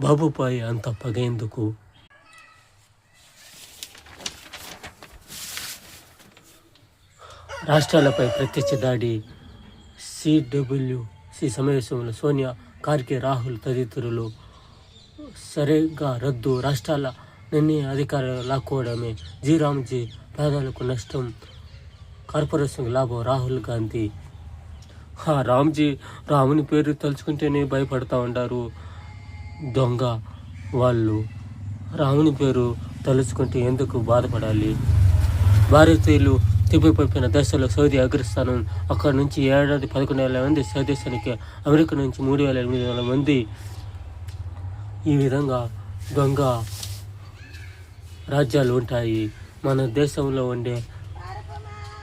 బాబుపై అంత పగేందుకు? రాష్ట్రాలపై ప్రత్యక్ష దాడి. సిడబ్ల్యూసి సమావేశంలో సోనియా, ఖార్గే, రాహుల్ తదితరులు. సరిగ్గా రద్దు. రాష్ట్రాల నిర్ణయ అధికారాలు లాక్కోవడమే రామ్జీ పేదలకు నష్టం, కార్పొరేషన్కు లాభం. రాహుల్ గాంధీ. రాముని పేరు తలుచుకుంటేనే భయపడతా ఉంటారు దొంగ వాళ్ళు. రాముని పేరు తలుచుకుంటే ఎందుకు బాధపడాలి? భారతీయులు తిప్పిపడిపోయిన దేశాల్లో సౌదీ అగ్రస్థానం. అక్కడి నుంచి ఏడాది 11,000 మంది స్వదేశానికి, అమెరికా నుంచి 3,800 మంది. ఈ విధంగా దొంగ రాజ్యాలు ఉంటాయి. మన దేశంలో ఉండే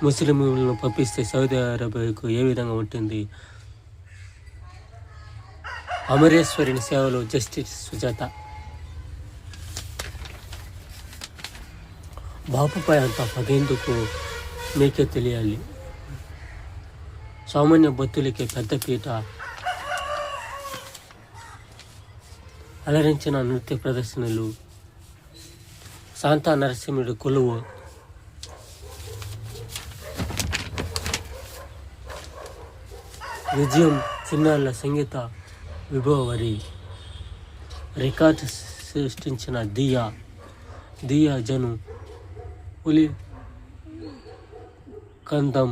ముస్లింలను పంపిస్తే సౌదీ అరేబియాకు ఏ విధంగా ఉంటుంది? అమరేశ్వరిని సేవలు. జస్టిస్ సుజాత. బాపుపై అంత పగేందుకు? మీకే తెలియాలి. సామాన్య భక్తులకి పెద్దపీట. అలరించిన నృత్య ప్రదర్శనలు. శాంతా నరసింహుడి కొలువు. విజయం చిన్నారుల సంగీత విభవరి. రికార్డు సృష్టించిన దియా జను. పులి కందం.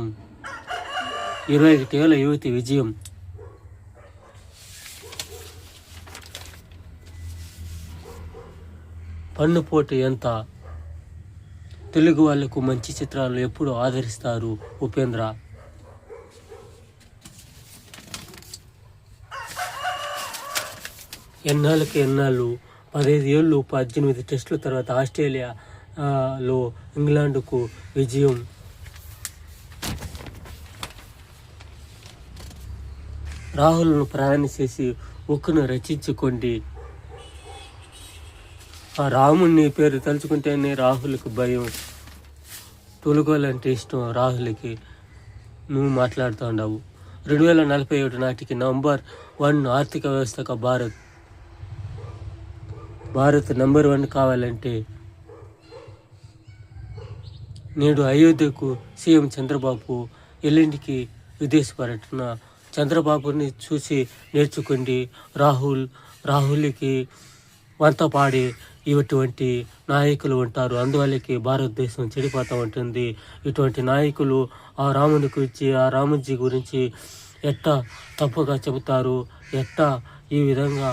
21 ఏళ్ల యువతి విజయం. పన్నుపోటు ఎంత? తెలుగు వాళ్లకు మంచి చిత్రాలు ఎప్పుడు ఆదరిస్తారు? ఉపేంద్ర. ఎన్నాళ్ళు 15 ఏళ్ళు 18 టెస్టుల తర్వాత ఆస్ట్రేలియాలో ఇంగ్లాండ్కు విజయం. రాహుల్ను ప్రయాణం చేసి ఉక్కును రచించుకోండి. ఆ రాముని పేరు తలుచుకుంటేనే రాహుల్కి భయం. తొలుగోలంటే ఇష్టం రాహుల్కి. నువ్వు మాట్లాడుతూ ఉండవు. 2047 నాటికి నంబర్ 1 ఆర్థిక వ్యవస్థగా భారత్ నంబర్ 1 కావాలంటే నేడు అయోధ్యకు సీఎం చంద్రబాబు, ఎల్లుండికి విదేశ పర్యటన. చంద్రబాబుని చూసి నేర్చుకోండి. రాహుల్కి వంత పాడే ఇటువంటి నాయకులు ఉంటారు. అందువల్లకి భారతదేశం చెడిపోతూ ఉంటుంది. ఇటువంటి నాయకులు ఆ రాముని గురించి, ఆ రాముజీ గురించి ఎట్టా తప్పుగా చెబుతారు, ఎట్టా ఈ విధంగా